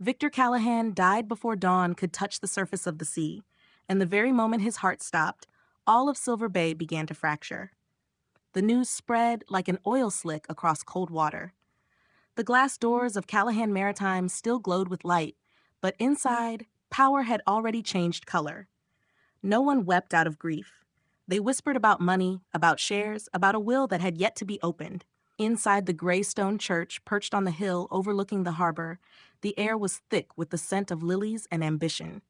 Victor Callahan died before dawn could touch the surface of the sea, and the very moment his heart stopped, all of Silver Bay began to fracture. The news spread like an oil slick across cold water. The glass doors of Callahan Maritime still glowed with light, but inside, power had already changed color. No one wept out of grief. They whispered about money, about shares, about a will that had yet to be opened. Inside the gray stone church perched on the hill overlooking the harbor, the air was thick with the scent of lilies and ambition.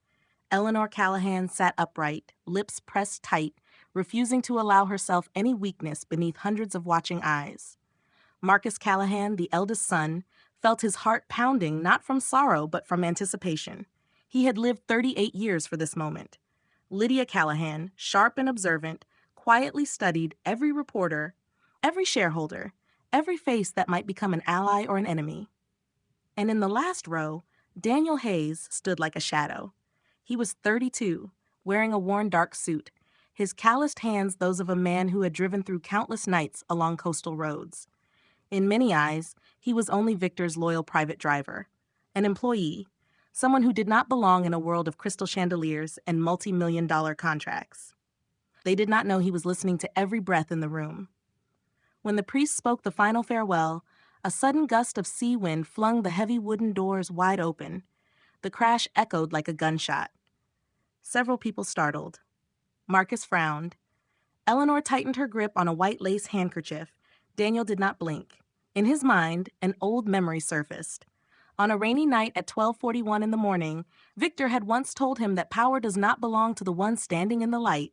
Eleanor Callahan sat upright, lips pressed tight, refusing to allow herself any weakness beneath hundreds of watching eyes. Marcus Callahan, the eldest son, felt his heart pounding not from sorrow but from anticipation. He had lived 38 years for this moment. Lydia Callahan, sharp and observant, quietly studied every reporter, every shareholder, every face that might become an ally or an enemy. And in the last row, Daniel Hayes stood like a shadow. He was 32, wearing a worn dark suit, his calloused hands those of a man who had driven through countless nights along coastal roads. In many eyes, he was only Victor's loyal private driver, an employee, someone who did not belong in a world of crystal chandeliers and multi-million-dollar contracts. They did not know he was listening to every breath in the room. When the priest spoke the final farewell, a sudden gust of sea wind flung the heavy wooden doors wide open. The crash echoed like a gunshot. Several people startled. Marcus frowned. Eleanor tightened her grip on a white lace handkerchief. Daniel did not blink. In his mind, an old memory surfaced. On a rainy night at 12:41 in the morning, Victor had once told him that power does not belong to the one standing in the light.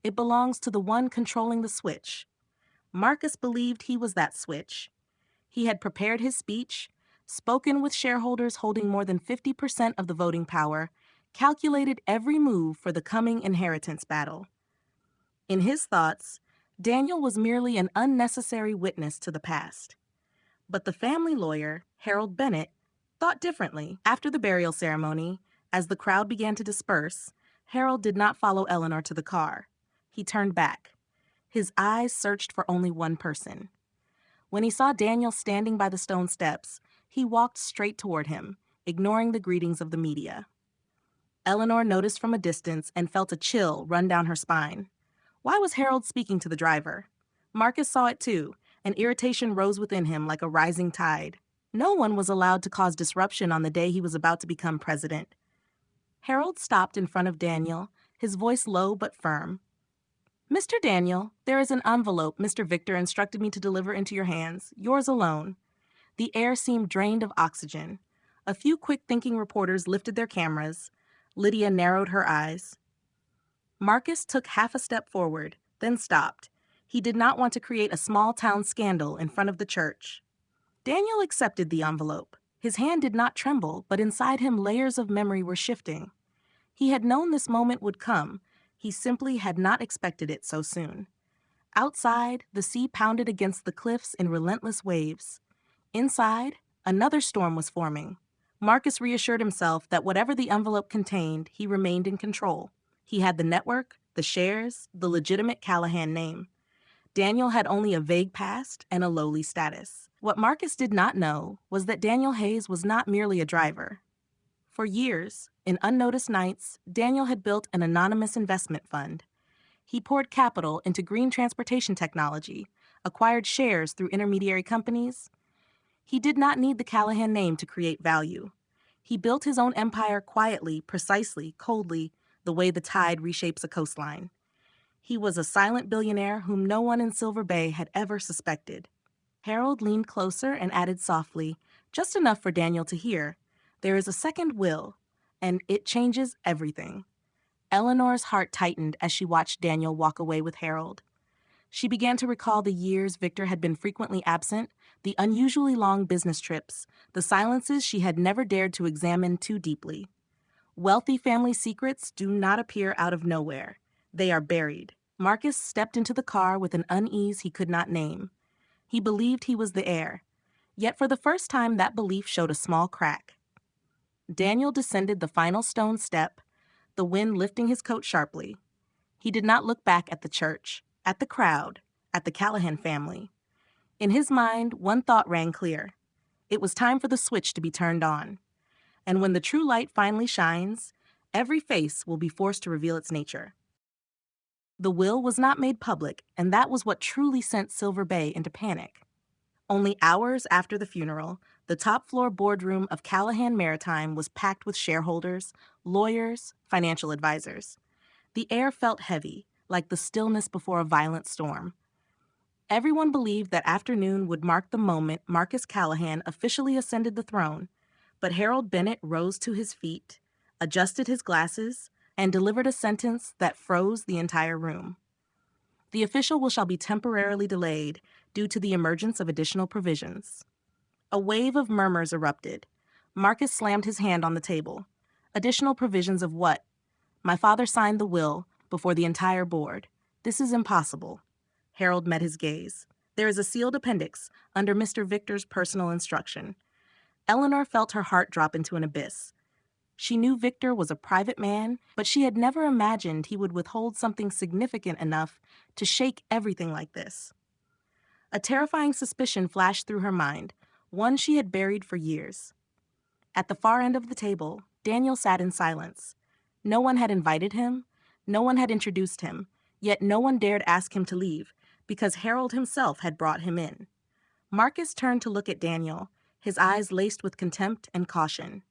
It belongs to the one controlling the switch. Marcus believed he was that switch. He had prepared his speech, spoken with shareholders holding more than 50% of the voting power, calculated every move for the coming inheritance battle. In his thoughts, Daniel was merely an unnecessary witness to the past. But the family lawyer, Harold Bennett, thought differently. After the burial ceremony, as the crowd began to disperse, Harold did not follow Eleanor to the car. He turned back. His eyes searched for only one person. When he saw Daniel standing by the stone steps, he walked straight toward him, ignoring the greetings of the media. Eleanor noticed from a distance and felt a chill run down her spine. Why was Harold speaking to the driver? Marcus saw it too, and irritation rose within him like a rising tide. No one was allowed to cause disruption on the day he was about to become president. Harold stopped in front of Daniel, his voice low but firm. "Mr. Daniel, there is an envelope Mr. Victor instructed me to deliver into your hands, yours alone." The air seemed drained of oxygen. A few quick-thinking reporters lifted their cameras. Lydia narrowed her eyes. Marcus took half a step forward, then stopped. He did not want to create a small-town scandal in front of the church. Daniel accepted the envelope. His hand did not tremble, but inside him layers of memory were shifting. He had known this moment would come. He simply had not expected it so soon. Outside, the sea pounded against the cliffs in relentless waves. Inside, another storm was forming. Marcus reassured himself that whatever the envelope contained, he remained in control. He had the network, the shares, the legitimate Callahan name. Daniel had only a vague past and a lowly status. What Marcus did not know was that Daniel Hayes was not merely a driver. For years, in unnoticed nights, Daniel had built an anonymous investment fund. He poured capital into green transportation technology, acquired shares through intermediary companies. He did not need the Callahan name to create value. He built his own empire quietly, precisely, coldly, the way the tide reshapes a coastline. He was a silent billionaire whom no one in Silver Bay had ever suspected. Harold leaned closer and added softly, just enough for Daniel to hear, "There is a second will, and it changes everything." Eleanor's heart tightened as she watched Daniel walk away with Harold. She began to recall the years Victor had been frequently absent, the unusually long business trips, the silences she had never dared to examine too deeply. Wealthy family secrets do not appear out of nowhere. They are buried. Marcus stepped into the car with an unease he could not name. He believed he was the heir. Yet for the first time that belief showed a small crack. Daniel descended the final stone step, the wind lifting his coat sharply. He did not look back at the church, at the crowd, at the Callahan family. In his mind, one thought rang clear. It was time for the switch to be turned on. And when the true light finally shines, every face will be forced to reveal its nature. The will was not made public, and that was what truly sent Silver Bay into panic. Only hours after the funeral, the top floor boardroom of Callahan Maritime was packed with shareholders, lawyers, financial advisors. The air felt heavy, like the stillness before a violent storm. Everyone believed that afternoon would mark the moment Marcus Callahan officially ascended the throne, but Harold Bennett rose to his feet, adjusted his glasses, and delivered a sentence that froze the entire room. The official will shall be temporarily delayed due to the emergence of additional provisions. A wave of murmurs erupted. Marcus slammed his hand on the table. Additional provisions of what? My father signed the will before the entire board. This is impossible. Harold met his gaze. There is a sealed appendix under Mr. Victor's personal instruction. Eleanor felt her heart drop into an abyss. She knew Victor was a private man, but she had never imagined he would withhold something significant enough to shake everything like this. A terrifying suspicion flashed through her mind, one she had buried for years. At the far end of the table, Daniel sat in silence. No one had invited him, no one had introduced him, yet no one dared ask him to leave, because Harold himself had brought him in. Marcus turned to look at Daniel, his eyes laced with contempt and caution.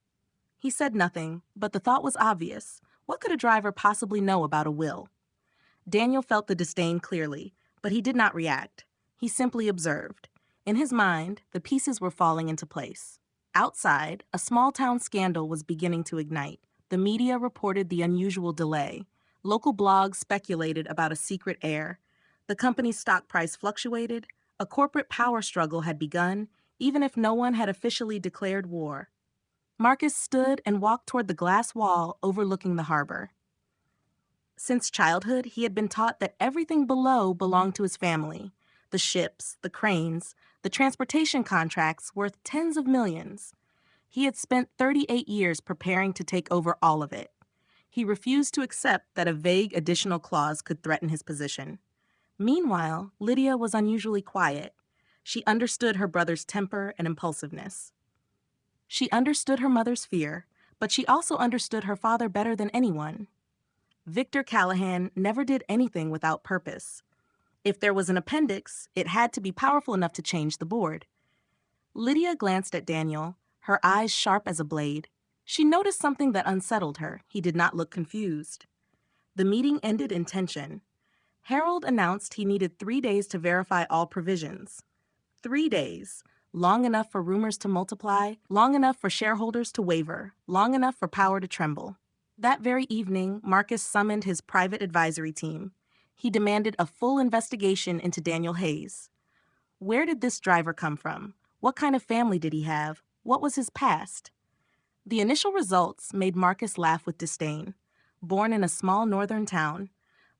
He said nothing, but the thought was obvious. What could a driver possibly know about a will? Daniel felt the disdain clearly, but he did not react. He simply observed. In his mind, the pieces were falling into place. Outside, a small-town scandal was beginning to ignite. The media reported the unusual delay. Local blogs speculated about a secret heir. The company's stock price fluctuated. A corporate power struggle had begun, even if no one had officially declared war. Marcus stood and walked toward the glass wall overlooking the harbor. Since childhood, he had been taught that everything below belonged to his family. The ships, the cranes, the transportation contracts worth tens of millions. He had spent 38 years preparing to take over all of it. He refused to accept that a vague additional clause could threaten his position. Meanwhile, Lydia was unusually quiet. She understood her brother's temper and impulsiveness. She understood her mother's fear, but she also understood her father better than anyone. Victor Callahan never did anything without purpose. If there was an appendix, it had to be powerful enough to change the board. Lydia glanced at Daniel, her eyes sharp as a blade. She noticed something that unsettled her. He did not look confused. The meeting ended in tension. Harold announced he needed 3 days to verify all provisions. 3 days, long enough for rumors to multiply, long enough for shareholders to waver, long enough for power to tremble. That very evening, Marcus summoned his private advisory team. He demanded a full investigation into Daniel Hayes. Where did this driver come from? What kind of family did he have? What was his past? The initial results made Marcus laugh with disdain. Born in a small northern town,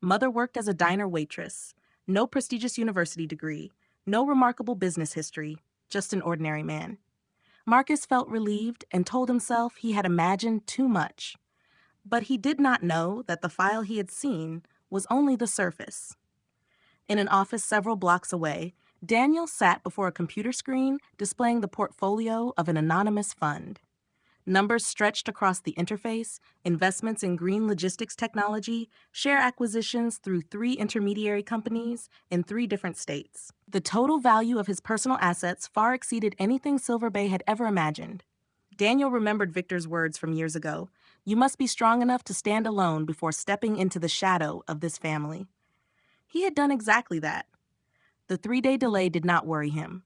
mother worked as a diner waitress, no prestigious university degree, no remarkable business history, just an ordinary man. Marcus felt relieved and told himself he had imagined too much. But he did not know that the file he had seen was only the surface. In an office several blocks away, Daniel sat before a computer screen displaying the portfolio of an anonymous fund. Numbers stretched across the interface, investments in green logistics technology, share acquisitions through 3 intermediary companies in 3 different states. The total value of his personal assets far exceeded anything Silver Bay had ever imagined. Daniel remembered Victor's words from years ago. You must be strong enough to stand alone before stepping into the shadow of this family. He had done exactly that. The 3-day delay did not worry him.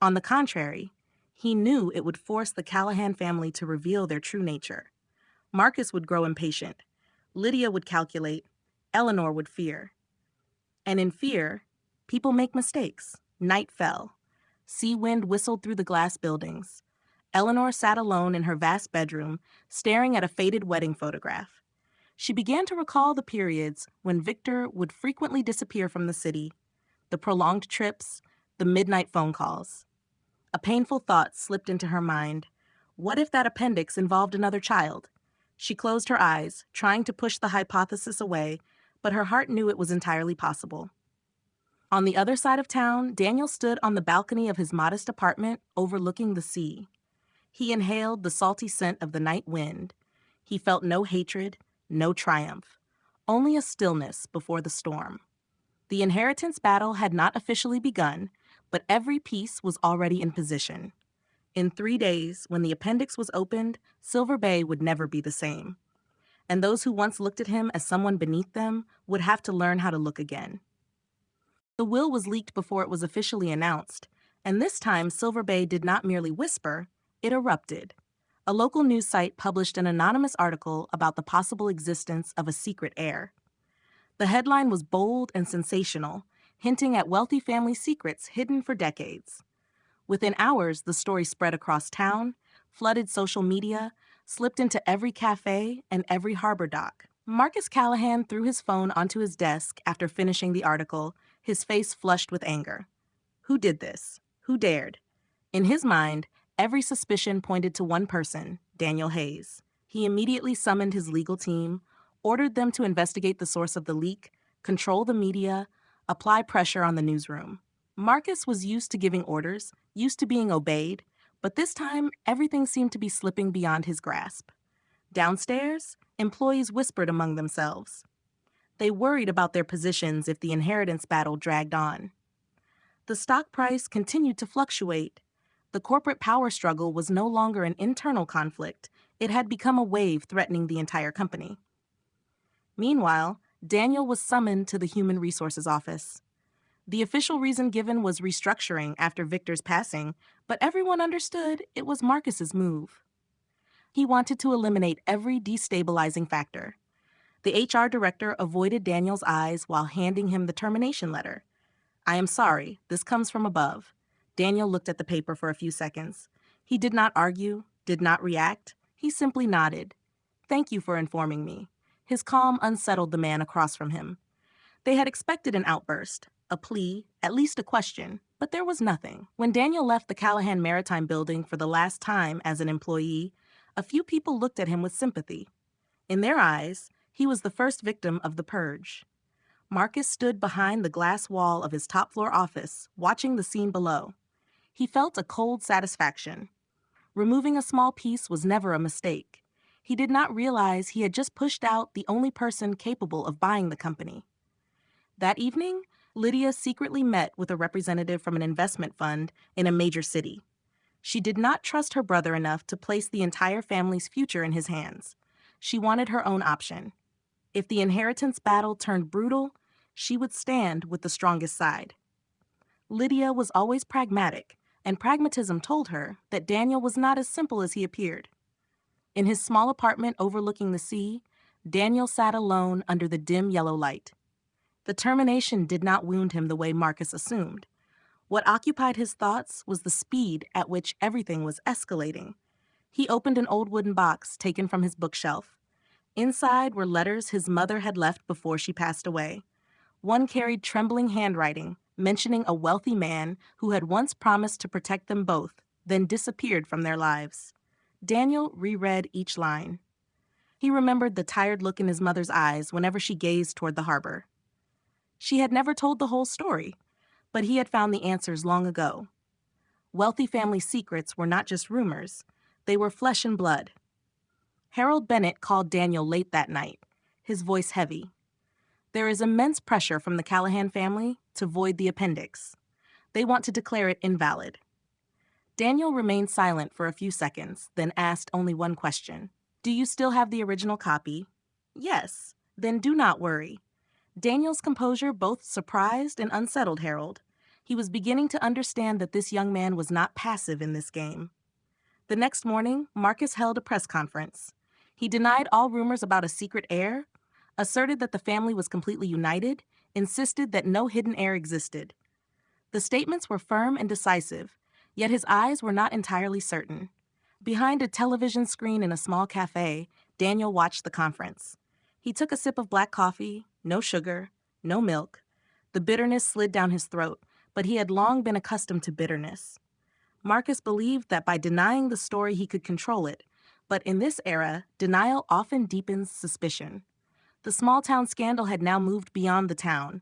On the contrary, he knew it would force the Callahan family to reveal their true nature. Marcus would grow impatient. Lydia would calculate. Eleanor would fear. And in fear, people make mistakes. Night fell. Sea wind whistled through the glass buildings. Eleanor sat alone in her vast bedroom, staring at a faded wedding photograph. She began to recall the periods when Victor would frequently disappear from the city, the prolonged trips, the midnight phone calls. A painful thought slipped into her mind. What if that appendix involved another child? She closed her eyes, trying to push the hypothesis away, but her heart knew it was entirely possible. On the other side of town, Daniel stood on the balcony of his modest apartment overlooking the sea. He inhaled the salty scent of the night wind. He felt no hatred, no triumph, only a stillness before the storm. The inheritance battle had not officially begun, but every piece was already in position. In 3 days, when the appendix was opened, Silver Bay would never be the same. And those who once looked at him as someone beneath them would have to learn how to look again. The will was leaked before it was officially announced, and this time Silver Bay did not merely whisper, it erupted. A local news site published an anonymous article about the possible existence of a secret heir. The headline was bold and sensational, hinting at wealthy family secrets hidden for decades. Within hours, the story spread across town, flooded social media, slipped into every cafe and every harbor dock. Marcus Callahan threw his phone onto his desk after finishing the article, his face flushed with anger. Who did this? Who dared? In his mind, every suspicion pointed to one person, Daniel Hayes. He immediately summoned his legal team, ordered them to investigate the source of the leak, control the media, apply pressure on the newsroom. Marcus was used to giving orders, used to being obeyed, but this time everything seemed to be slipping beyond his grasp. Downstairs, employees whispered among themselves. They worried about their positions if the inheritance battle dragged on. The stock price continued to fluctuate. The corporate power struggle was no longer an internal conflict. It had become a wave threatening the entire company. Meanwhile, Daniel was summoned to the Human Resources office. The official reason given was restructuring after Victor's passing, but everyone understood it was Marcus's move. He wanted to eliminate every destabilizing factor. The HR director avoided Daniel's eyes while handing him the termination letter. I am sorry, this comes from above. Daniel looked at the paper for a few seconds. He did not argue, did not react. He simply nodded. Thank you for informing me. His calm unsettled the man across from him. They had expected an outburst, a plea, at least a question, but there was nothing. When Daniel left the Callahan Maritime building for the last time as an employee, a few people looked at him with sympathy. In their eyes, he was the first victim of the purge. Marcus stood behind the glass wall of his top-floor office, watching the scene below. He felt a cold satisfaction. Removing a small piece was never a mistake. He did not realize he had just pushed out the only person capable of buying the company. That evening, Lydia secretly met with a representative from an investment fund in a major city. She did not trust her brother enough to place the entire family's future in his hands. She wanted her own option. If the inheritance battle turned brutal, she would stand with the strongest side. Lydia was always pragmatic, and pragmatism told her that Daniel was not as simple as he appeared. In his small apartment overlooking the sea, Daniel sat alone under the dim yellow light. The termination did not wound him the way Marcus assumed. What occupied his thoughts was the speed at which everything was escalating. He opened an old wooden box taken from his bookshelf. Inside were letters his mother had left before she passed away. One carried trembling handwriting, mentioning a wealthy man who had once promised to protect them both, then disappeared from their lives. Daniel reread each line. He remembered the tired look in his mother's eyes whenever she gazed toward the harbor. She had never told the whole story, but he had found the answers long ago. Wealthy family secrets were not just rumors, they were flesh and blood. Harold Bennett called Daniel late that night, his voice heavy. There is immense pressure from the Callahan family to void the appendix. They want to declare it invalid. Daniel remained silent for a few seconds, then asked only one question. Do you still have the original copy? Yes. Then do not worry. Daniel's composure both surprised and unsettled Harold. He was beginning to understand that this young man was not passive in this game. The next morning, Marcus held a press conference. He denied all rumors about a secret heir, asserted that the family was completely united, insisted that no hidden heir existed. The statements were firm and decisive, yet his eyes were not entirely certain. Behind a television screen in a small cafe, Daniel watched the conference. He took a sip of black coffee, no sugar, no milk. The bitterness slid down his throat, but he had long been accustomed to bitterness. Marcus believed that by denying the story he could control it, but in this era, denial often deepens suspicion. The small-town scandal had now moved beyond the town.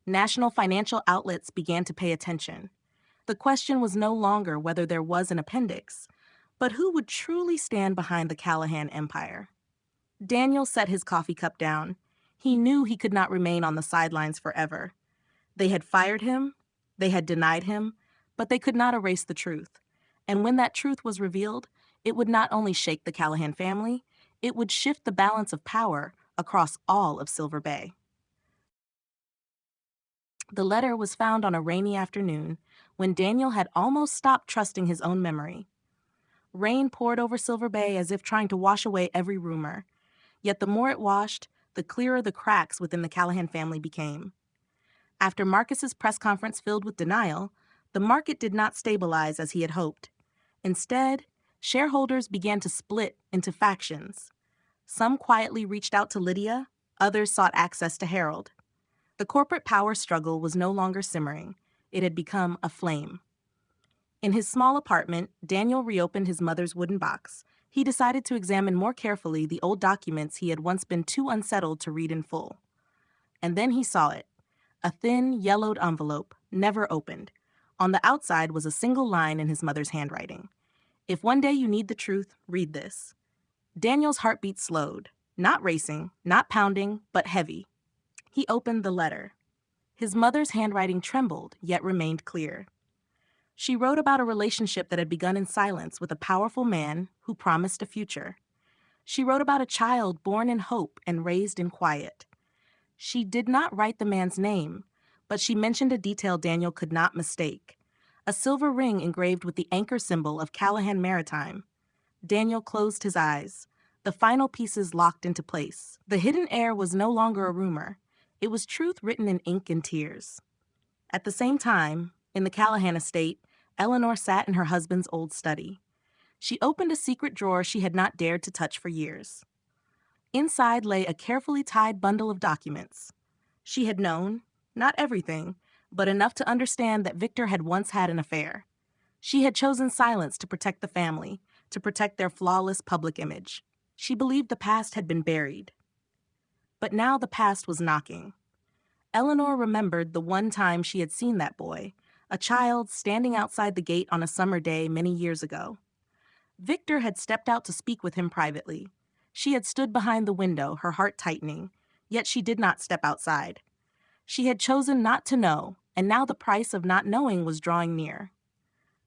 National financial outlets began to pay attention. The question was no longer whether there was an appendix, But who would truly stand behind the Callahan empire? Daniel set his coffee cup down. He knew he could not remain on the sidelines forever. They had fired him, they had denied him, but they could not erase the truth. And when that truth was revealed, it would not only shake the Callahan family, it would shift the balance of power across all of Silver Bay. The letter was found on a rainy afternoon when Daniel had almost stopped trusting his own memory. Rain poured over Silver Bay as if trying to wash away every rumor. Yet the more it washed, the clearer the cracks within the Callahan family became. After Marcus's press conference filled with denial, the market did not stabilize as he had hoped. Instead, shareholders began to split into factions. Some quietly reached out to Lydia, others sought access to Harold. The corporate power struggle was no longer simmering. It had become a flame. In his small apartment, Daniel reopened his mother's wooden box. He decided to examine more carefully the old documents he had once been too unsettled to read in full. And then he saw it. A thin, yellowed envelope, never opened. On the outside was a single line in his mother's handwriting. "If one day you need the truth, read this." Daniel's heartbeat slowed, not racing, not pounding, but heavy. He opened the letter. His mother's handwriting trembled, yet remained clear. She wrote about a relationship that had begun in silence with a powerful man who promised a future. She wrote about a child born in hope and raised in quiet. She did not write the man's name, but she mentioned a detail Daniel could not mistake: a silver ring engraved with the anchor symbol of Callahan Maritime. Daniel closed his eyes. The final pieces locked into place. The hidden heir was no longer a rumor. It was truth written in ink and tears. At the same time, in the Callahan estate, Eleanor sat in her husband's old study. She opened a secret drawer she had not dared to touch for years. Inside lay a carefully tied bundle of documents. She had known, not everything, but enough to understand that Victor had once had an affair. She had chosen silence to protect the family, to protect their flawless public image. She believed the past had been buried. But now the past was knocking. Eleanor remembered the one time she had seen that boy, a child standing outside the gate on a summer day many years ago. Victor had stepped out to speak with him privately. She had stood behind the window, her heart tightening, yet she did not step outside. She had chosen not to know, and now the price of not knowing was drawing near.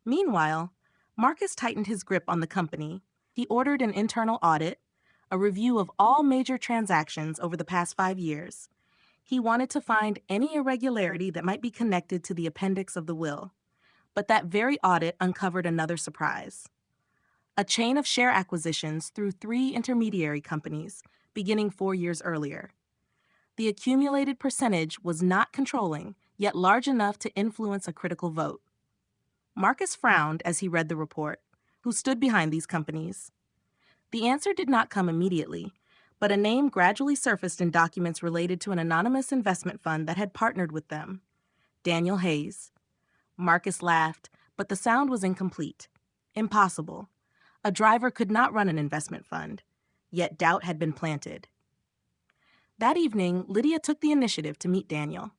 Meanwhile, Marcus tightened his grip on the company. He ordered an internal audit, a review of all major transactions over the past 5 years. He wanted to find any irregularity that might be connected to the appendix of the will. But that very audit uncovered another surprise: a chain of share acquisitions through 3 intermediary companies, beginning 4 years earlier. The accumulated percentage was not controlling, yet large enough to influence a critical vote. Marcus frowned as he read the report. Who stood behind these companies? The answer did not come immediately, but a name gradually surfaced in documents related to an anonymous investment fund that had partnered with them: Daniel Hayes. Marcus laughed, but the sound was incomplete. Impossible. A driver could not run an investment fund. Yet doubt had been planted. That evening, Lydia took the initiative to meet Daniel.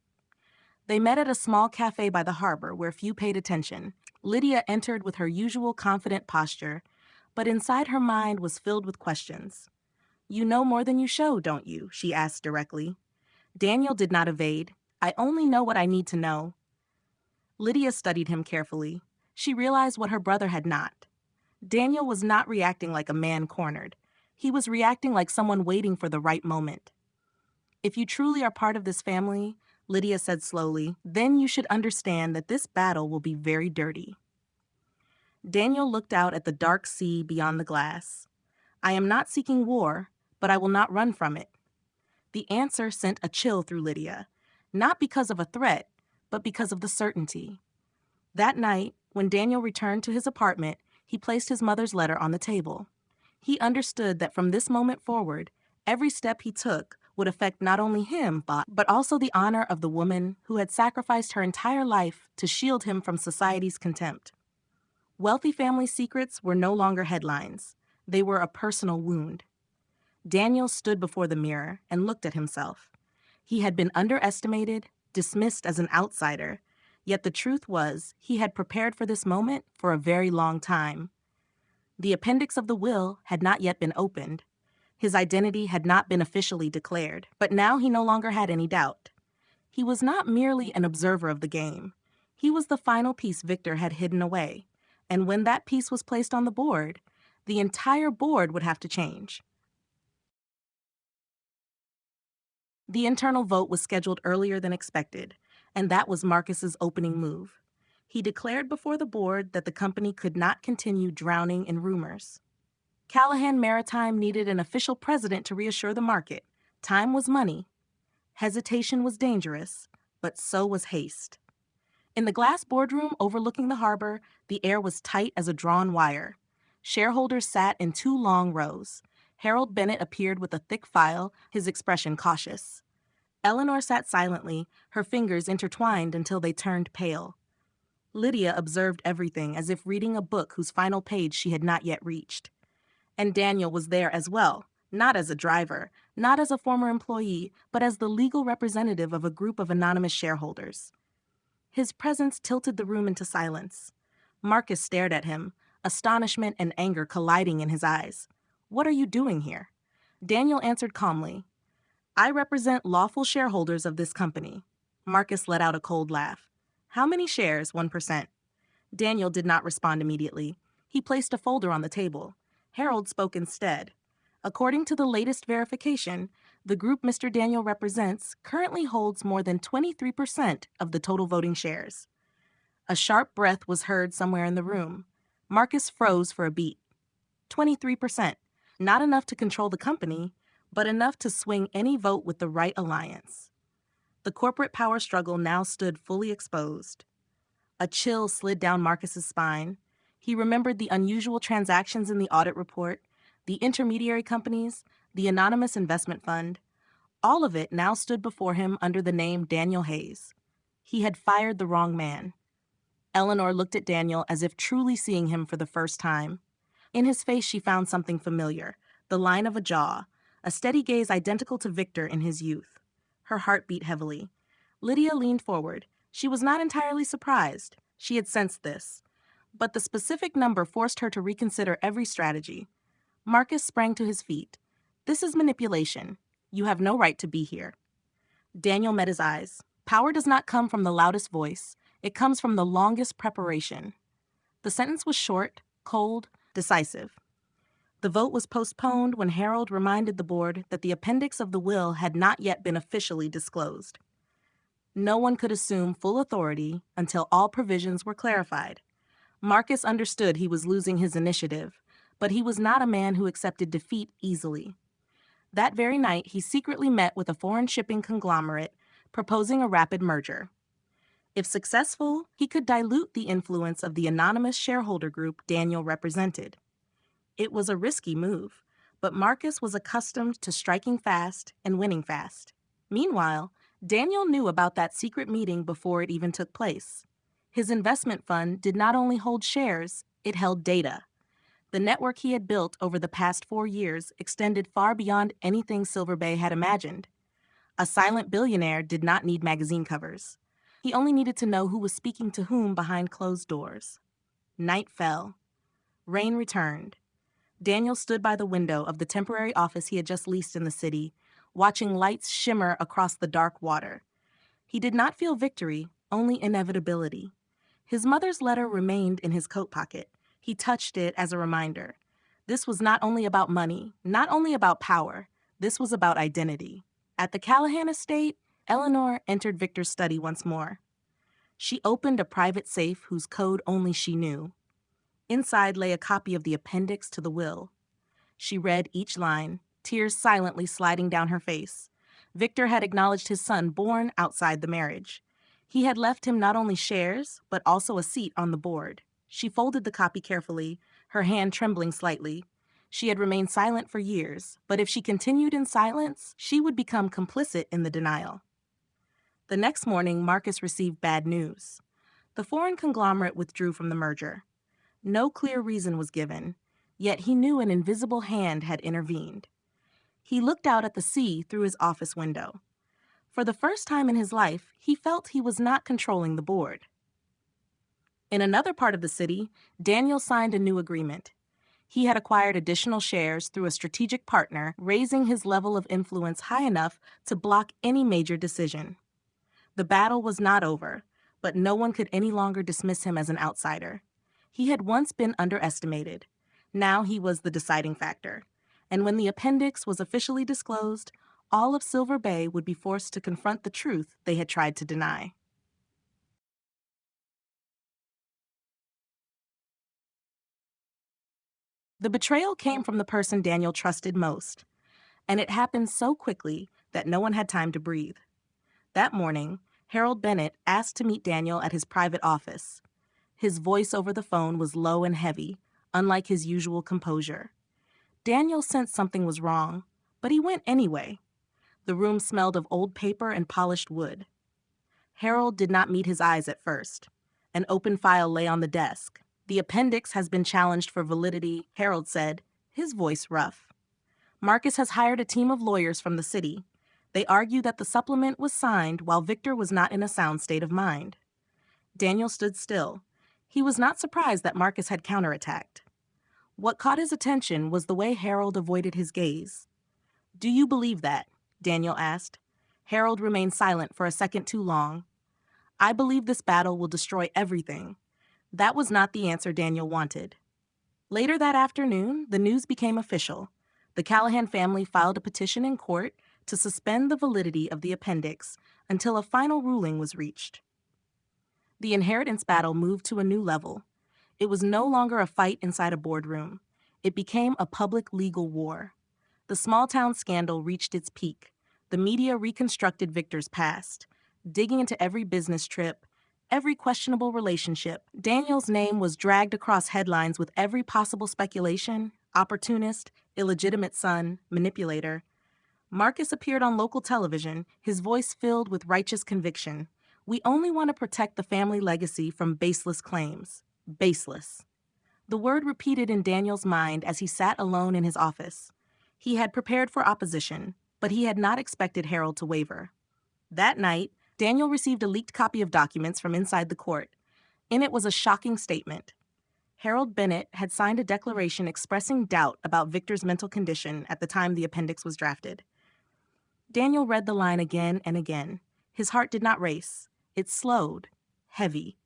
They met at a small cafe by the harbor where few paid attention. Lydia entered with her usual confident posture, but inside her mind was filled with questions. "You know more than you show, don't you?" she asked directly. Daniel did not evade. "I only know what I need to know." Lydia studied him carefully. She realized what her brother had not. Daniel was not reacting like a man cornered. He was reacting like someone waiting for the right moment. "If you truly are part of this family," Lydia said slowly, "then you should understand that this battle will be very dirty." Daniel looked out at the dark sea beyond the glass. "I am not seeking war, but I will not run from it." The answer sent a chill through Lydia, not because of a threat, but because of the certainty. That night, when Daniel returned to his apartment, he placed his mother's letter on the table. He understood that from this moment forward, every step he took would affect not only him, but also the honor of the woman who had sacrificed her entire life to shield him from society's contempt. Wealthy family secrets were no longer headlines. They were a personal wound. Daniel stood before the mirror and looked at himself. He had been underestimated, dismissed as an outsider, yet the truth was he had prepared for this moment for a very long time. The appendix of the will had not yet been opened. His identity had not been officially declared, but now he no longer had any doubt. He was not merely an observer of the game. He was the final piece Victor had hidden away, and when that piece was placed on the board, the entire board would have to change. The internal vote was scheduled earlier than expected, and that was Marcus's opening move. He declared before the board that the company could not continue drowning in rumors. Callahan Maritime needed an official president to reassure the market. Time was money. Hesitation was dangerous, but so was haste. In the glass boardroom overlooking the harbor, the air was tight as a drawn wire. Shareholders sat in 2 long rows. Harold Bennett appeared with a thick file, his expression cautious. Eleanor sat silently, her fingers intertwined until they turned pale. Lydia observed everything as if reading a book whose final page she had not yet reached. And Daniel was there as well, not as a driver, not as a former employee, but as the legal representative of a group of anonymous shareholders. His presence tilted the room into silence. Marcus stared at him, astonishment and anger colliding in his eyes. "What are you doing here?" Daniel answered calmly, "I represent lawful shareholders of this company." Marcus let out a cold laugh. "How many shares, 1%?" Daniel did not respond immediately. He placed a folder on the table. Harold spoke instead. "According to the latest verification, the group Mr. Daniel represents currently holds more than 23% of the total voting shares." A sharp breath was heard somewhere in the room. Marcus froze for a beat. 23%. Not enough to control the company, but enough to swing any vote with the right alliance. The corporate power struggle now stood fully exposed. A chill slid down Marcus's spine. He remembered the unusual transactions in the audit report, the intermediary companies, the anonymous investment fund. All of it now stood before him under the name Daniel Hayes. He had fired the wrong man. Eleanor looked at Daniel as if truly seeing him for the first time. In his face she found something familiar, the line of a jaw, a steady gaze identical to Victor in his youth. Her heart beat heavily. Lydia leaned forward. She was not entirely surprised. She had sensed this. But the specific number forced her to reconsider every strategy. Marcus sprang to his feet. "This is manipulation. You have no right to be here." Daniel met his eyes. "Power does not come from the loudest voice. It comes from the longest preparation." The sentence was short, cold, decisive. The vote was postponed when Harold reminded the board that the appendix of the will had not yet been officially disclosed. No one could assume full authority until all provisions were clarified. Marcus understood he was losing his initiative, but he was not a man who accepted defeat easily. That very night, he secretly met with a foreign shipping conglomerate, proposing a rapid merger. If successful, he could dilute the influence of the anonymous shareholder group Daniel represented. It was a risky move, but Marcus was accustomed to striking fast and winning fast. Meanwhile, Daniel knew about that secret meeting before it even took place. His investment fund did not only hold shares, it held data. The network he had built over the past 4 years extended far beyond anything Silver Bay had imagined. A silent billionaire did not need magazine covers. He only needed to know who was speaking to whom behind closed doors. Night fell. Rain returned. Daniel stood by the window of the temporary office he had just leased in the city, watching lights shimmer across the dark water. He did not feel victory, only inevitability. His mother's letter remained in his coat pocket. He touched it as a reminder. This was not only about money, not only about power. This was about identity. At the Callahan estate, Eleanor entered Victor's study once more. She opened a private safe whose code only she knew. Inside lay a copy of the appendix to the will. She read each line, tears silently sliding down her face. Victor had acknowledged his son born outside the marriage. He had left him not only shares, but also a seat on the board. She folded the copy carefully, her hand trembling slightly. She had remained silent for years, but if she continued in silence, she would become complicit in the denial. The next morning, Marcus received bad news. The foreign conglomerate withdrew from the merger. No clear reason was given, yet he knew an invisible hand had intervened. He looked out at the sea through his office window. For the first time in his life, he felt he was not controlling the board. In another part of the city, Daniel signed a new agreement. He had acquired additional shares through a strategic partner, raising his level of influence high enough to block any major decision. The battle was not over, but no one could any longer dismiss him as an outsider. He had once been underestimated. Now he was the deciding factor. And when the appendix was officially disclosed, all of Silver Bay would be forced to confront the truth they had tried to deny. The betrayal came from the person Daniel trusted most, and it happened so quickly that no one had time to breathe. That morning, Harold Bennett asked to meet Daniel at his private office. His voice over the phone was low and heavy, unlike his usual composure. Daniel sensed something was wrong, but he went anyway. The room smelled of old paper and polished wood. Harold did not meet his eyes at first. An open file lay on the desk. "The appendix has been challenged for validity," Harold said, his voice rough. "Marcus has hired a team of lawyers from the city. They argue that the supplement was signed while Victor was not in a sound state of mind." Daniel stood still. He was not surprised that Marcus had counterattacked. What caught his attention was the way Harold avoided his gaze. "Do you believe that?" Daniel asked. Harold remained silent for a second too long. "I believe this battle will destroy everything." That was not the answer Daniel wanted. Later that afternoon, the news became official. The Callahan family filed a petition in court to suspend the validity of the appendix until a final ruling was reached. The inheritance battle moved to a new level. It was no longer a fight inside a boardroom. It became a public legal war. The small-town scandal reached its peak. The media reconstructed Victor's past, digging into every business trip, every questionable relationship. Daniel's name was dragged across headlines with every possible speculation: opportunist, illegitimate son, manipulator. Marcus appeared on local television, his voice filled with righteous conviction. "We only want to protect the family legacy from baseless claims." Baseless. The word repeated in Daniel's mind as he sat alone in his office. He had prepared for opposition, but he had not expected Harold to waver. That night, Daniel received a leaked copy of documents from inside the court. In it was a shocking statement. Harold Bennett had signed a declaration expressing doubt about Victor's mental condition at the time the appendix was drafted. Daniel read the line again and again. His heart did not race. It slowed, heavy.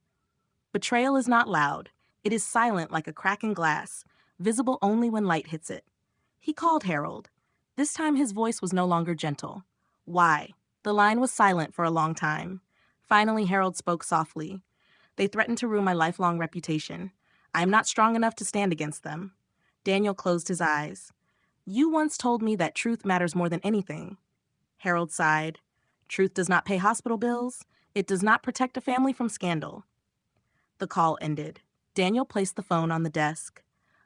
Betrayal is not loud. It is silent like a crack in glass, visible only when light hits it. He called Harold. This time his voice was no longer gentle. "Why?" The line was silent for a long time. Finally, Harold spoke softly. "They threatened to ruin my lifelong reputation. I am not strong enough to stand against them." Daniel closed his eyes. "You once told me that truth matters more than anything." Harold sighed. "Truth does not pay hospital bills. It does not protect a family from scandal." The call ended. Daniel placed the phone on the desk.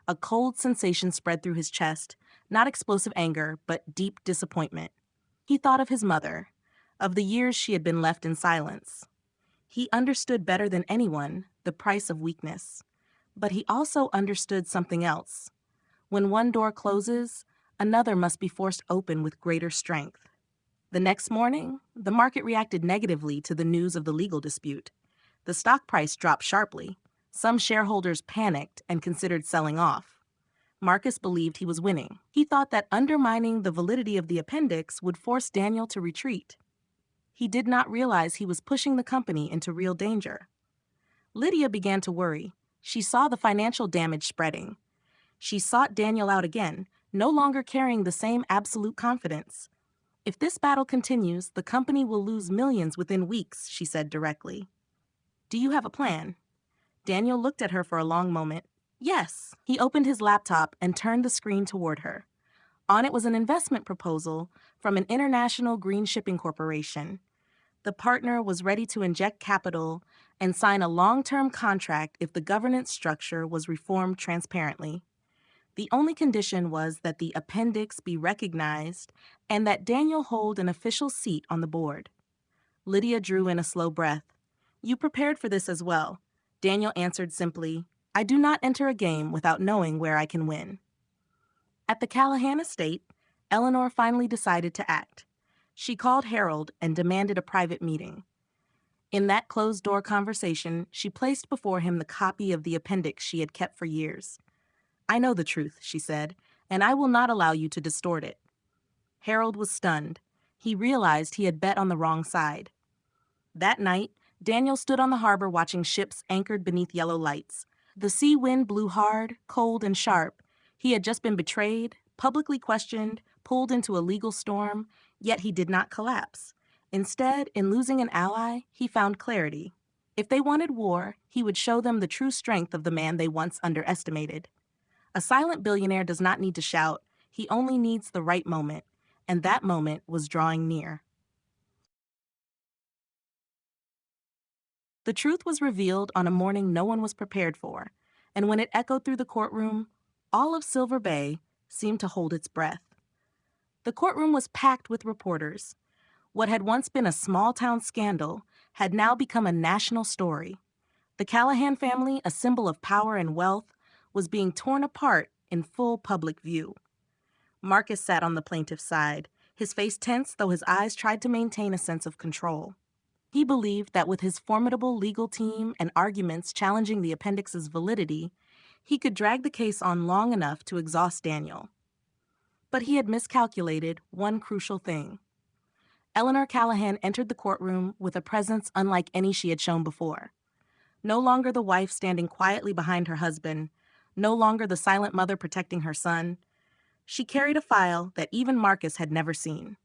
A cold sensation spread through his chest, not explosive anger, but deep disappointment. He thought of his mother, of the years she had been left in silence. He understood better than anyone the price of weakness. But he also understood something else. When one door closes, another must be forced open with greater strength. The next morning, the market reacted negatively to the news of the legal dispute. The stock price dropped sharply. Some shareholders panicked and considered selling off. Marcus believed he was winning. He thought that undermining the validity of the appendix would force Daniel to retreat. He did not realize he was pushing the company into real danger. Lydia began to worry. She saw the financial damage spreading. She sought Daniel out again, no longer carrying the same absolute confidence. "If this battle continues, the company will lose millions within weeks," she said directly. "Do you have a plan?" Daniel looked at her for a long moment. "Yes." He opened his laptop and turned the screen toward her. On it was an investment proposal from an international green shipping corporation. The partner was ready to inject capital and sign a long-term contract if the governance structure was reformed transparently. The only condition was that the appendix be recognized and that Daniel hold an official seat on the board. Lydia drew in a slow breath. "You prepared for this as well." Daniel answered simply, "I do not enter a game without knowing where I can win." At the Callahan estate, Eleanor finally decided to act. She called Harold and demanded a private meeting. In that closed-door conversation, she placed before him the copy of the appendix she had kept for years. "I know the truth," she said, "and I will not allow you to distort it." Harold was stunned. He realized he had bet on the wrong side. That night, Daniel stood on the harbor watching ships anchored beneath yellow lights. The sea wind blew hard, cold, and sharp. He had just been betrayed, publicly questioned, pulled into a legal storm, yet he did not collapse. Instead, in losing an ally, he found clarity. If they wanted war, he would show them the true strength of the man they once underestimated. A silent billionaire does not need to shout, he only needs the right moment, and that moment was drawing near. The truth was revealed on a morning no one was prepared for, and when it echoed through the courtroom, all of Silver Bay seemed to hold its breath. The courtroom was packed with reporters. What had once been a small-town scandal had now become a national story. The Callahan family, a symbol of power and wealth, was being torn apart in full public view. Marcus sat on the plaintiff's side, his face tense though his eyes tried to maintain a sense of control. He believed that with his formidable legal team and arguments challenging the appendix's validity, he could drag the case on long enough to exhaust Daniel. But he had miscalculated one crucial thing. Eleanor Callahan entered the courtroom with a presence unlike any she had shown before. No longer the wife standing quietly behind her husband, no longer the silent mother protecting her son. She carried a file that even Marcus had never seen.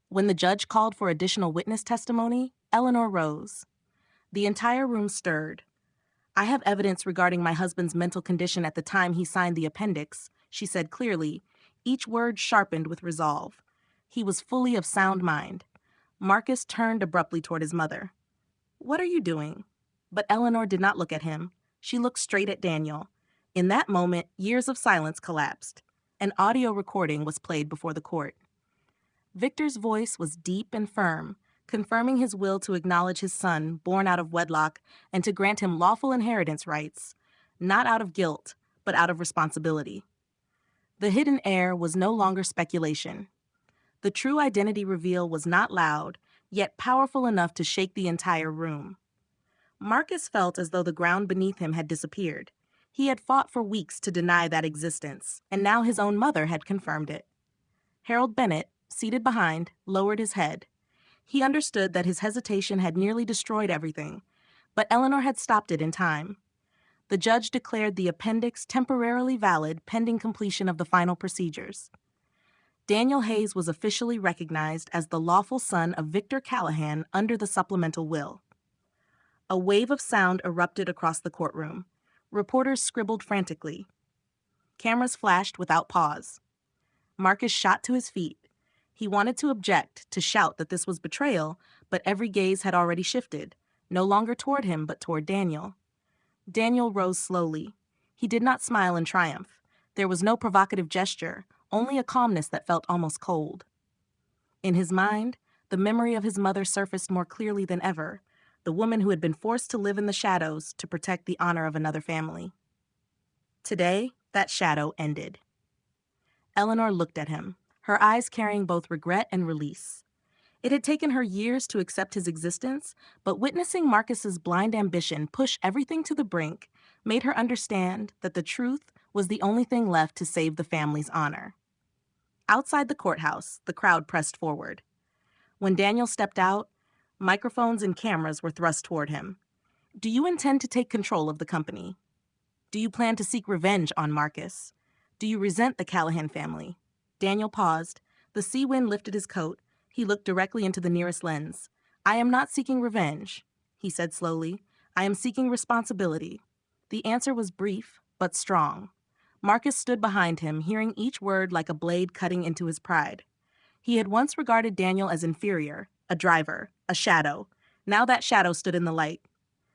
When the judge called for additional witness testimony, Eleanor rose. The entire room stirred. "I have evidence regarding my husband's mental condition at the time he signed the appendix," she said clearly, each word sharpened with resolve. He was fully of sound mind. Marcus turned abruptly toward his mother. "What are you doing?" But Eleanor did not look at him. She looked straight at Daniel. In that moment, years of silence collapsed. An audio recording was played before the court. Victor's voice was deep and firm, confirming his will to acknowledge his son, born out of wedlock, and to grant him lawful inheritance rights, not out of guilt, but out of responsibility. The hidden heir was no longer speculation. The true identity reveal was not loud, yet powerful enough to shake the entire room. Marcus felt as though the ground beneath him had disappeared. He had fought for weeks to deny that existence, and now his own mother had confirmed it. Harold Bennett, seated behind, lowered his head. He understood that his hesitation had nearly destroyed everything, but Eleanor had stopped it in time. The judge declared the appendix temporarily valid pending completion of the final procedures. Daniel Hayes was officially recognized as the lawful son of Victor Callahan under the supplemental will. A wave of sound erupted across the courtroom. Reporters scribbled frantically. Cameras flashed without pause. Marcus shot to his feet. He wanted to object, to shout that this was betrayal, but every gaze had already shifted, no longer toward him, but toward Daniel. Daniel rose slowly. He did not smile in triumph. There was no provocative gesture, only a calmness that felt almost cold. In his mind, the memory of his mother surfaced more clearly than ever, the woman who had been forced to live in the shadows to protect the honor of another family. Today, that shadow ended. Eleanor looked at him, her eyes carrying both regret and release. It had taken her years to accept his existence, but witnessing Marcus's blind ambition push everything to the brink made her understand that the truth was the only thing left to save the family's honor. Outside the courthouse, the crowd pressed forward. When Daniel stepped out, microphones and cameras were thrust toward him. "Do you intend to take control of the company? Do you plan to seek revenge on Marcus? Do you resent the Callahan family?" Daniel paused. The sea wind lifted his coat. He looked directly into the nearest lens. "I am not seeking revenge," he said slowly. "I am seeking responsibility." The answer was brief, but strong. Marcus stood behind him, hearing each word like a blade cutting into his pride. He had once regarded Daniel as inferior, a driver, a shadow. Now that shadow stood in the light.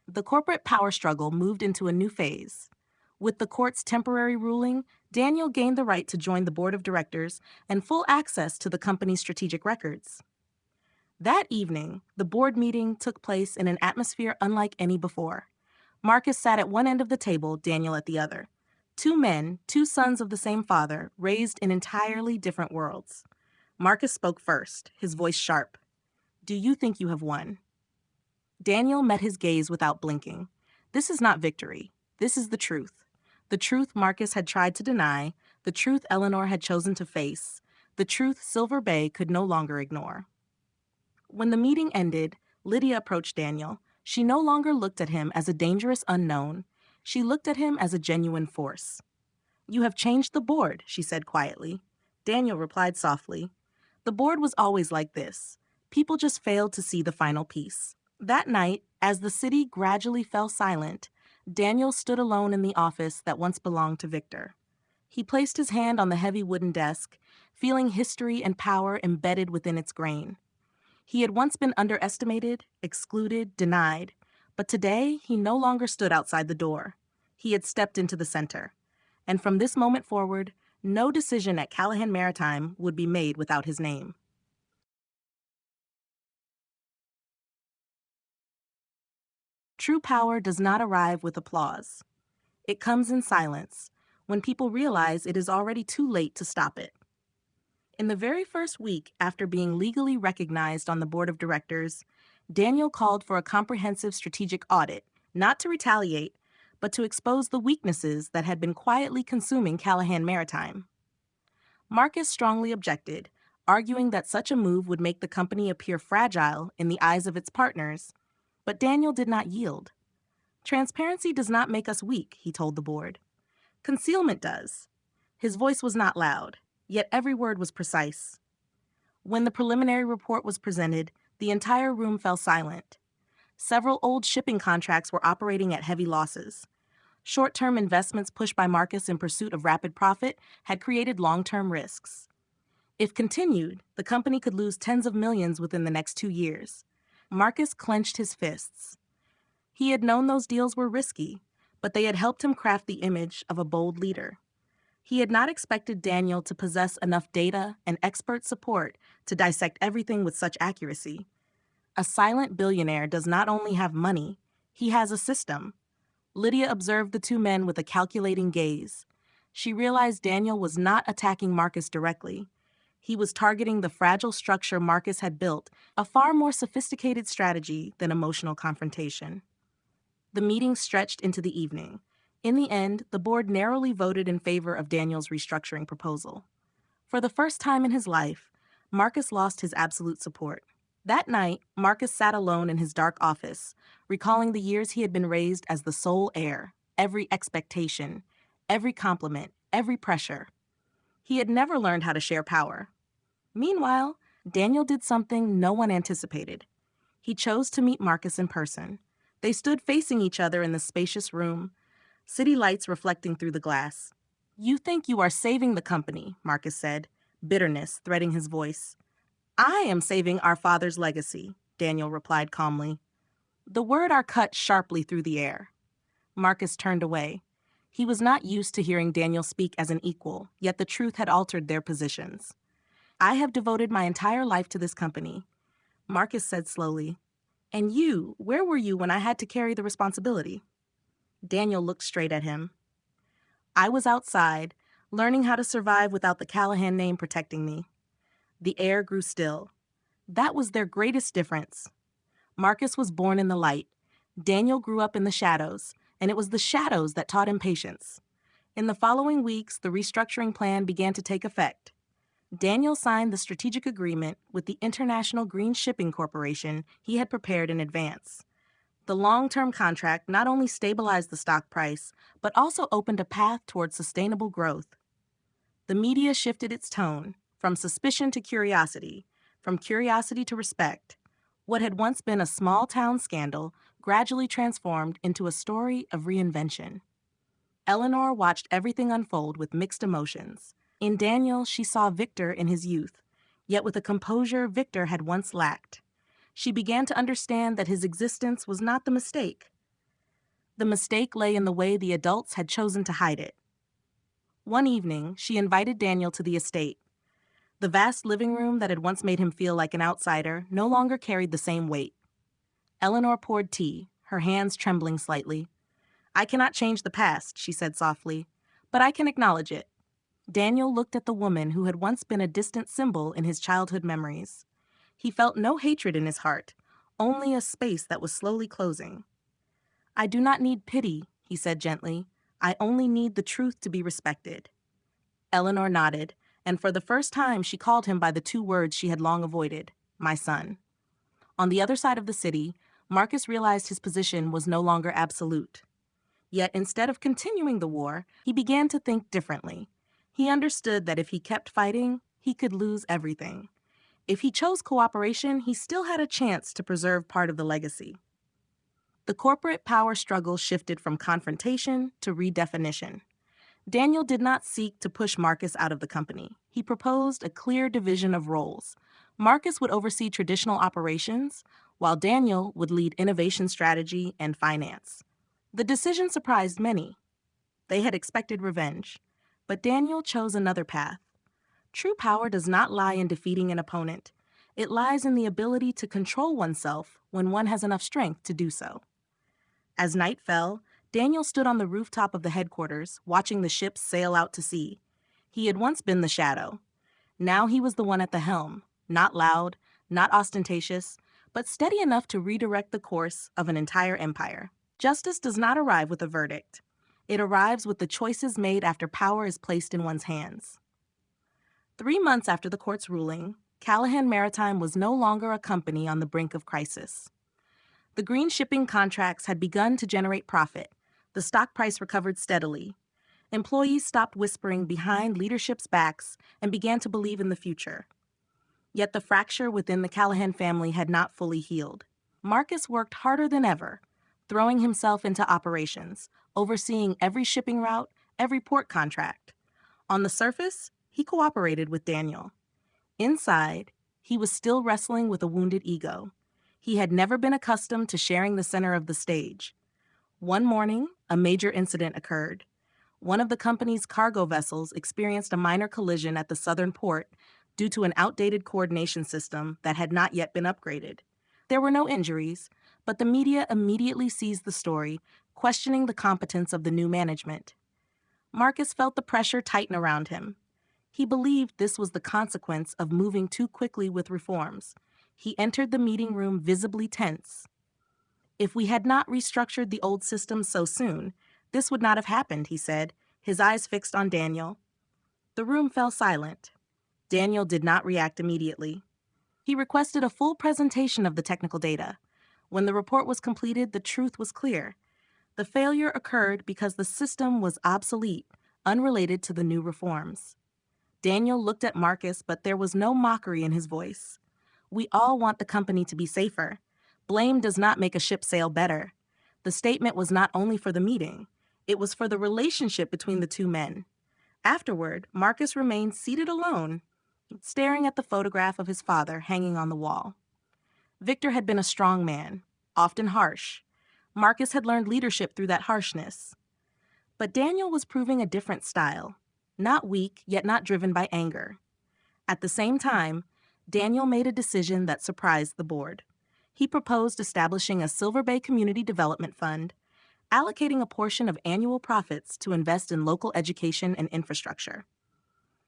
The corporate power struggle moved into a new phase. With the court's temporary ruling, Daniel gained the right to join the board of directors and full access to the company's strategic records. That evening, the board meeting took place in an atmosphere unlike any before. Marcus sat at one end of the table, Daniel at the other. Two men, two sons of the same father, raised in entirely different worlds. Marcus spoke first, his voice sharp. "Do you think you have won?" Daniel met his gaze without blinking. "This is not victory. This is the truth. The truth Marcus had tried to deny, the truth Eleanor had chosen to face, the truth Silver Bay could no longer ignore. When the meeting ended, Lydia approached Daniel. She no longer looked at him as a dangerous unknown. She looked at him as a genuine force. "You have changed the board," she said quietly. Daniel replied softly, "The board was always like this. People just failed to see the final piece." That night, as the city gradually fell silent, Daniel stood alone in the office that once belonged to Victor. He placed his hand on the heavy wooden desk, feeling history and power embedded within its grain. He had once been underestimated, excluded, denied, but today he no longer stood outside the door. He had stepped into the center. And from this moment forward, no decision at Callahan Maritime would be made without his name. True power does not arrive with applause. It comes in silence, when people realize it is already too late to stop it. In the very first week after being legally recognized on the board of directors, Daniel called for a comprehensive strategic audit, not to retaliate, but to expose the weaknesses that had been quietly consuming Callahan Maritime. Marcus strongly objected, arguing that such a move would make the company appear fragile in the eyes of its partners, but Daniel did not yield. "Transparency does not make us weak," he told the board. "Concealment does." His voice was not loud, yet every word was precise. When the preliminary report was presented, the entire room fell silent. Several old shipping contracts were operating at heavy losses. Short-term investments pushed by Marcus in pursuit of rapid profit had created long-term risks. If continued, the company could lose tens of millions within the next 2 years. Marcus clenched his fists. He had known those deals were risky, but they had helped him craft the image of a bold leader. He had not expected Daniel to possess enough data and expert support to dissect everything with such accuracy. A silent billionaire does not only have money, he has a system. Lydia observed the two men with a calculating gaze. She realized Daniel was not attacking Marcus directly. He was targeting the fragile structure Marcus had built, a far more sophisticated strategy than emotional confrontation. The meeting stretched into the evening. In the end, the board narrowly voted in favor of Daniel's restructuring proposal. For the first time in his life, Marcus lost his absolute support. That night, Marcus sat alone in his dark office, recalling the years he had been raised as the sole heir, every expectation, every compliment, every pressure. He had never learned how to share power. Meanwhile, Daniel did something no one anticipated. He chose to meet Marcus in person. They stood facing each other in the spacious room, city lights reflecting through the glass. "You think you are saving the company," Marcus said, bitterness threading his voice. "I am saving our father's legacy," Daniel replied calmly. The word "are" cut sharply through the air. Marcus turned away. He was not used to hearing Daniel speak as an equal, yet the truth had altered their positions. "I have devoted my entire life to this company," Marcus said slowly. "And you, where were you when I had to carry the responsibility?" Daniel looked straight at him. "I was outside, learning how to survive without the Callahan name protecting me." The air grew still. That was their greatest difference. Marcus was born in the light. Daniel grew up in the shadows, and it was the shadows that taught him patience. In the following weeks, the restructuring plan began to take effect. Daniel signed the strategic agreement with the International Green Shipping Corporation he had prepared in advance. The long-term contract not only stabilized the stock price, but also opened a path towards sustainable growth. The media shifted its tone, from suspicion to curiosity, from curiosity to respect. What had once been a small-town scandal gradually transformed into a story of reinvention. Eleanor watched everything unfold with mixed emotions. In Daniel, she saw Victor in his youth, yet with a composure Victor had once lacked. She began to understand that his existence was not the mistake. The mistake lay in the way the adults had chosen to hide it. One evening, she invited Daniel to the estate. The vast living room that had once made him feel like an outsider no longer carried the same weight. Eleanor poured tea, her hands trembling slightly. "I cannot change the past," she said softly, "but I can acknowledge it." Daniel looked at the woman who had once been a distant symbol in his childhood memories. He felt no hatred in his heart, only a space that was slowly closing. "I do not need pity," he said gently. I only need the truth to be respected. Eleanor nodded, and for the first time she called him by the two words she had long avoided, my son. On the other side of the city, Marcus realized his position was no longer absolute. Yet instead of continuing the war, he began to think differently. He understood that if he kept fighting, he could lose everything. If he chose cooperation, he still had a chance to preserve part of the legacy. The corporate power struggle shifted from confrontation to redefinition. Daniel did not seek to push Marcus out of the company. He proposed a clear division of roles. Marcus would oversee traditional operations, while Daniel would lead innovation strategy and finance. The decision surprised many. They had expected revenge, but Daniel chose another path. True power does not lie in defeating an opponent. It lies in the ability to control oneself when one has enough strength to do so. As night fell, Daniel stood on the rooftop of the headquarters, watching the ships sail out to sea. He had once been the shadow. Now he was the one at the helm, not loud, not ostentatious, but steady enough to redirect the course of an entire empire. Justice does not arrive with a verdict. It arrives with the choices made after power is placed in one's hands. 3 months after the court's ruling, Callahan Maritime was no longer a company on the brink of crisis. The green shipping contracts had begun to generate profit. The stock price recovered steadily. Employees stopped whispering behind leadership's backs and began to believe in the future. Yet the fracture within the Callahan family had not fully healed. Marcus worked harder than ever, throwing himself into operations, overseeing every shipping route, every port contract. On the surface, he cooperated with Daniel. Inside, he was still wrestling with a wounded ego. He had never been accustomed to sharing the center of the stage. One morning, a major incident occurred. One of the company's cargo vessels experienced a minor collision at the southern port due to an outdated coordination system that had not yet been upgraded. There were no injuries, but the media immediately seized the story, questioning the competence of the new management. Marcus felt the pressure tighten around him. He believed this was the consequence of moving too quickly with reforms. He entered the meeting room visibly tense. If we had not restructured the old system so soon, this would not have happened, he said, his eyes fixed on Daniel. The room fell silent. Daniel did not react immediately. He requested a full presentation of the technical data. When the report was completed, the truth was clear. The failure occurred because the system was obsolete, unrelated to the new reforms. Daniel looked at Marcus, but there was no mockery in his voice. We all want the company to be safer. Blame does not make a ship sail better. The statement was not only for the meeting. It was for the relationship between the two men. Afterward, Marcus remained seated alone, staring at the photograph of his father hanging on the wall. Victor had been a strong man, often harsh. Marcus had learned leadership through that harshness. But Daniel was proving a different style, not weak, yet not driven by anger. At the same time, Daniel made a decision that surprised the board. He proposed establishing a Silver Bay Community Development Fund, allocating a portion of annual profits to invest in local education and infrastructure.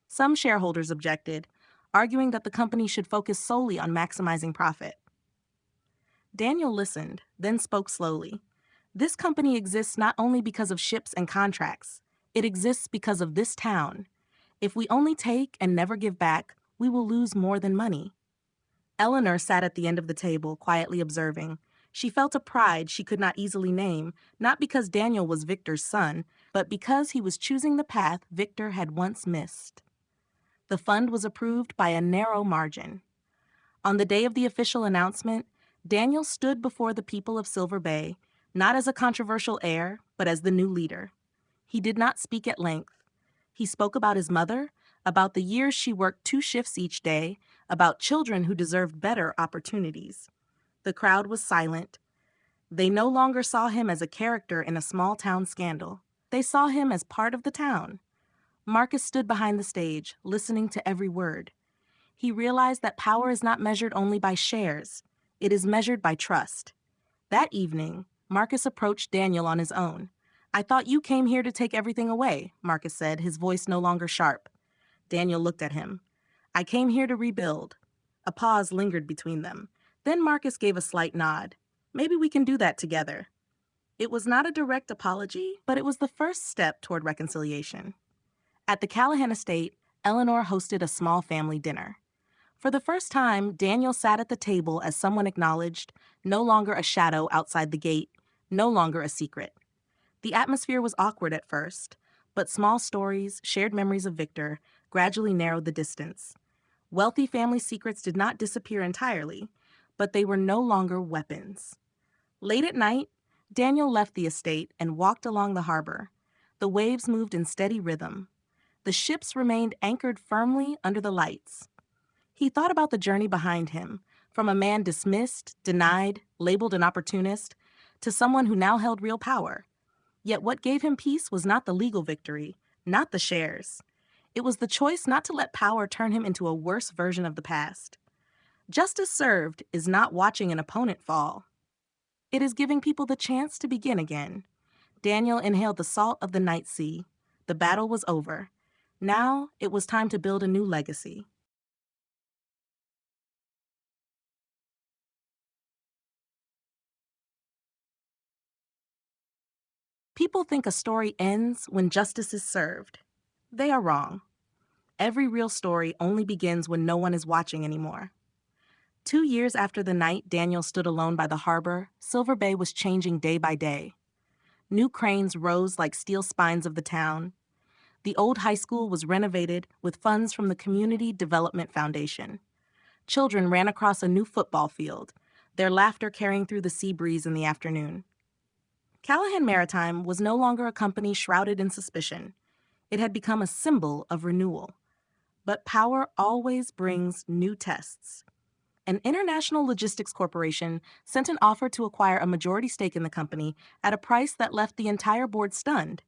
Some shareholders objected, arguing that the company should focus solely on maximizing profit. Daniel listened, then spoke slowly. This company exists not only because of ships and contracts. It exists because of this town. If we only take and never give back, we will lose more than money. Eleanor sat at the end of the table, quietly observing. She felt a pride she could not easily name, not because Daniel was Victor's son, but because he was choosing the path Victor had once missed. The fund was approved by a narrow margin. On the day of the official announcement, Daniel stood before the people of Silver Bay, not as a controversial heir, but as the new leader. He did not speak at length. He spoke about his mother, about the years she worked 2 shifts each day, about children who deserved better opportunities. The crowd was silent. They no longer saw him as a character in a small-town scandal. They saw him as part of the town. Marcus stood behind the stage, listening to every word. He realized that power is not measured only by shares. It is measured by trust. That evening, Marcus approached Daniel on his own. "I thought you came here to take everything away," Marcus said, his voice no longer sharp. Daniel looked at him. "I came here to rebuild." A pause lingered between them. Then Marcus gave a slight nod. "Maybe we can do that together." It was not a direct apology, but it was the first step toward reconciliation. At the Callahan estate, Eleanor hosted a small family dinner. For the first time, Daniel sat at the table as someone acknowledged, no longer a shadow outside the gate, no longer a secret. The atmosphere was awkward at first, but small stories, shared memories of Victor, gradually narrowed the distance. Wealthy family secrets did not disappear entirely, but they were no longer weapons. Late at night, Daniel left the estate and walked along the harbor. The waves moved in steady rhythm. The ships remained anchored firmly under the lights. He thought about the journey behind him, from a man dismissed, denied, labeled an opportunist, to someone who now held real power. Yet what gave him peace was not the legal victory, not the shares. It was the choice not to let power turn him into a worse version of the past. Justice served is not watching an opponent fall. It is giving people the chance to begin again. Daniel inhaled the salt of the night sea. The battle was over. Now it was time to build a new legacy. People think a story ends when justice is served. They are wrong. Every real story only begins when no one is watching anymore. 2 years after the night Daniel stood alone by the harbor, Silver Bay was changing day by day. New cranes rose like steel spines of the town. The old high school was renovated with funds from the Community Development Foundation. Children ran across a new football field, their laughter carrying through the sea breeze in the afternoon. Callahan Maritime was no longer a company shrouded in suspicion. It had become a symbol of renewal. But power always brings new tests. An international logistics corporation sent an offer to acquire a majority stake in the company at a price that left the entire board stunned.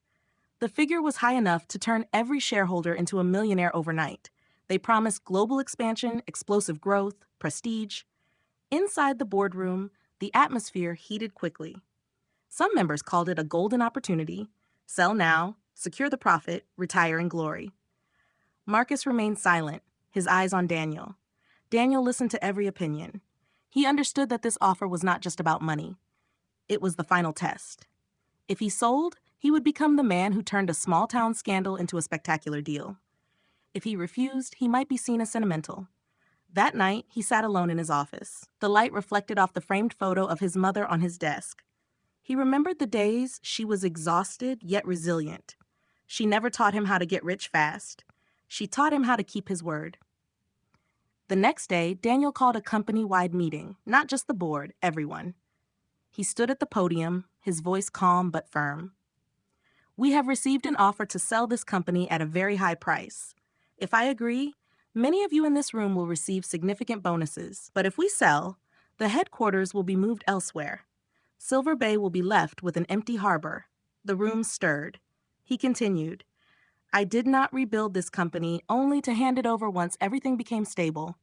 The figure was high enough to turn every shareholder into a millionaire overnight. They promised global expansion, explosive growth, prestige. Inside the boardroom, the atmosphere heated quickly. Some members called it a golden opportunity: sell now, secure the profit, retire in glory. Marcus remained silent, his eyes on Daniel. Daniel listened to every opinion. He understood that this offer was not just about money. It was the final test. If he sold, he would become the man who turned a small-town scandal into a spectacular deal. If he refused, he might be seen as sentimental. That night, he sat alone in his office. The light reflected off the framed photo of his mother on his desk. He remembered the days she was exhausted yet resilient. She never taught him how to get rich fast. She taught him how to keep his word. The next day, Daniel called a company-wide meeting, not just the board, everyone. He stood at the podium, his voice calm but firm. We have received an offer to sell this company at a very high price. If I agree, many of you in this room will receive significant bonuses. But if we sell, the headquarters will be moved elsewhere. Silver Bay will be left with an empty harbor. The room stirred. He continued, I did not rebuild this company only to hand it over once everything became stable.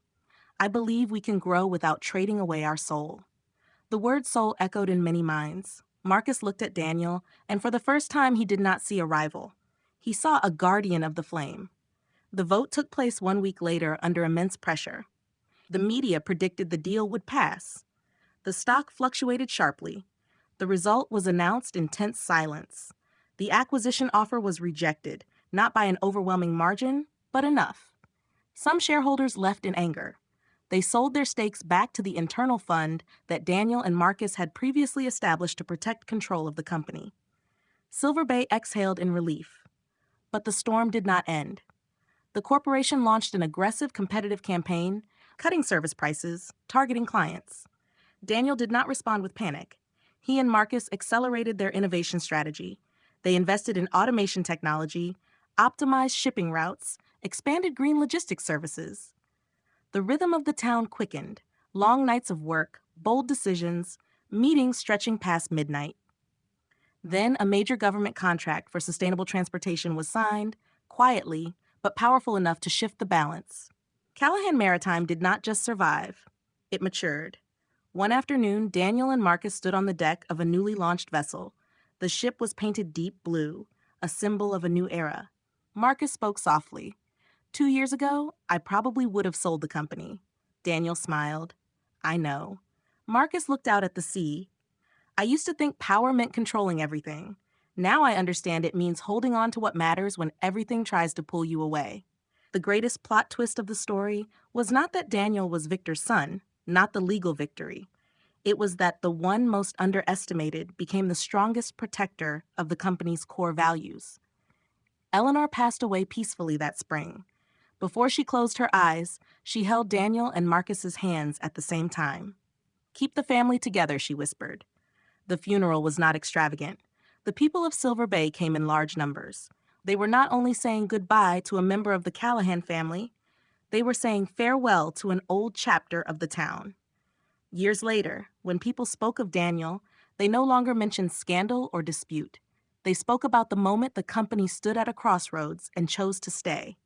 I believe we can grow without trading away our soul. The word soul echoed in many minds. Marcus looked at Daniel, and for the first time he did not see a rival. He saw a guardian of the flame. The vote took place 1 week later under immense pressure. The media predicted the deal would pass. The stock fluctuated sharply. The result was announced in tense silence. The acquisition offer was rejected, not by an overwhelming margin, but enough. Some shareholders left in anger. They sold their stakes back to the internal fund that Daniel and Marcus had previously established to protect control of the company. Silver Bay exhaled in relief. But the storm did not end. The corporation launched an aggressive competitive campaign, cutting service prices, targeting clients. Daniel did not respond with panic. He and Marcus accelerated their innovation strategy. They invested in automation technology, optimized shipping routes, expanded green logistics services. The rhythm of the town quickened. Long nights of work, bold decisions, meetings stretching past midnight. Then a major government contract for sustainable transportation was signed, quietly, but powerful enough to shift the balance. Callahan Maritime did not just survive. It matured. One afternoon, Daniel and Marcus stood on the deck of a newly launched vessel. The ship was painted deep blue, a symbol of a new era. Marcus spoke softly. 2 years ago, I probably would have sold the company. Daniel smiled. I know. Marcus looked out at the sea. I used to think power meant controlling everything. Now I understand it means holding on to what matters when everything tries to pull you away. The greatest plot twist of the story was not that Daniel was Victor's son, not the legal victory. It was that the one most underestimated became the strongest protector of the company's core values. Eleanor passed away peacefully that spring. Before she closed her eyes, she held Daniel and Marcus's hands at the same time. "Keep the family together," she whispered. The funeral was not extravagant. The people of Silver Bay came in large numbers. They were not only saying goodbye to a member of the Callahan family, they were saying farewell to an old chapter of the town. Years later, when people spoke of Daniel, they no longer mentioned scandal or dispute. They spoke about the moment the company stood at a crossroads and chose to stay.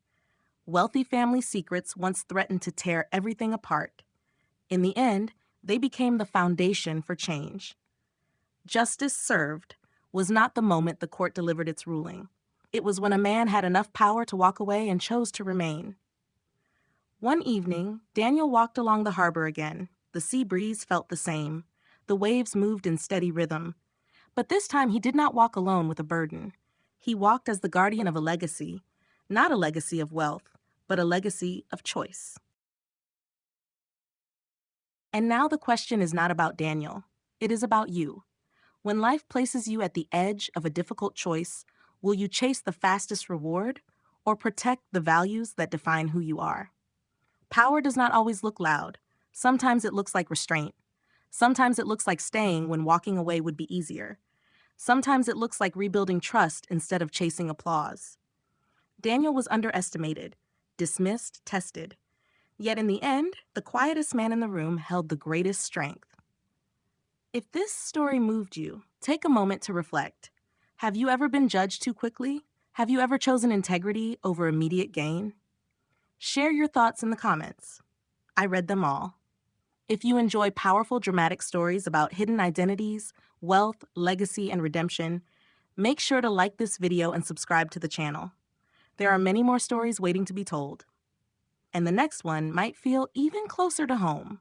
Wealthy family secrets once threatened to tear everything apart. In the end, they became the foundation for change. Justice served was not the moment the court delivered its ruling. It was when a man had enough power to walk away and chose to remain. One evening, Daniel walked along the harbor again. The sea breeze felt the same. The waves moved in steady rhythm. But this time he did not walk alone with a burden. He walked as the guardian of a legacy, not a legacy of wealth, but a legacy of choice. And now the question is not about Daniel. It is about you. When life places you at the edge of a difficult choice, will you chase the fastest reward or protect the values that define who you are? Power does not always look loud. Sometimes it looks like restraint. Sometimes it looks like staying when walking away would be easier. Sometimes it looks like rebuilding trust instead of chasing applause. Daniel was underestimated, dismissed, tested. Yet in the end, the quietest man in the room held the greatest strength. If this story moved you, take a moment to reflect. Have you ever been judged too quickly? Have you ever chosen integrity over immediate gain? Share your thoughts in the comments. I read them all. If you enjoy powerful, dramatic stories about hidden identities, wealth, legacy, and redemption, make sure to like this video and subscribe to the channel. There are many more stories waiting to be told. And the next one might feel even closer to home.